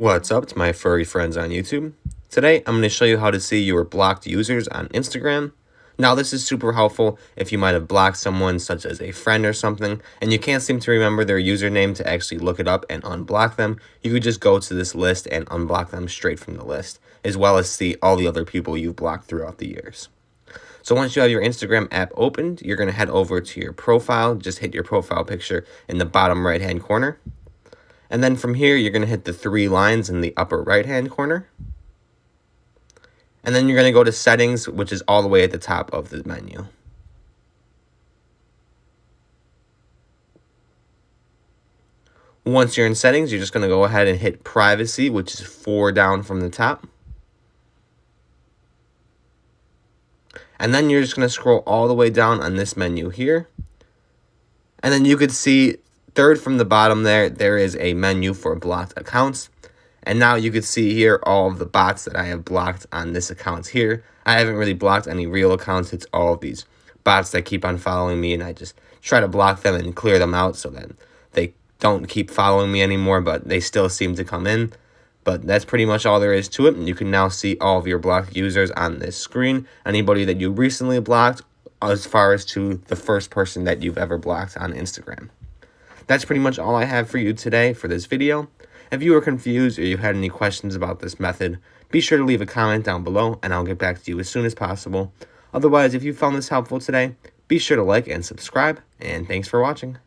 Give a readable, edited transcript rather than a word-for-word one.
What's up to my furry friends on YouTube? Today I'm going to show you how to see your blocked users on Instagram. Now this is super helpful if you might have blocked someone such as a friend or something and you can't seem to remember their username to actually look it up and unblock them. You could just go to this list and unblock them straight from the list, as well as see all the other people you've blocked throughout the years. So once you have your Instagram app opened, you're going to head over to your profile. Just hit your profile picture in the bottom right hand corner. And then from here, you're going to hit the three lines in the upper right-hand corner. And then you're going to go to Settings, which is all the way at the top of the menu. Once you're in Settings, you're just going to go ahead and hit Privacy, which is 4 down from the top. And then you're just going to scroll all the way down on this menu here. And then you could see third from the bottom there is a menu for blocked accounts. And now you can see here all of the bots that I have blocked on this account here. I haven't really blocked any real accounts. It's all of these bots that keep on following me, and I just try to block them and clear them out so that they don't keep following me anymore, but they still seem to come in. But that's pretty much all there is to it. And you can now see all of your blocked users on this screen. Anybody that you recently blocked, as far as to the first person that you've ever blocked on Instagram. That's pretty much all I have for you today for this video. If you were confused or you had any questions about this method, be sure to leave a comment down below and I'll get back to you as soon as possible. Otherwise, if you found this helpful today, be sure to like and subscribe, and thanks for watching.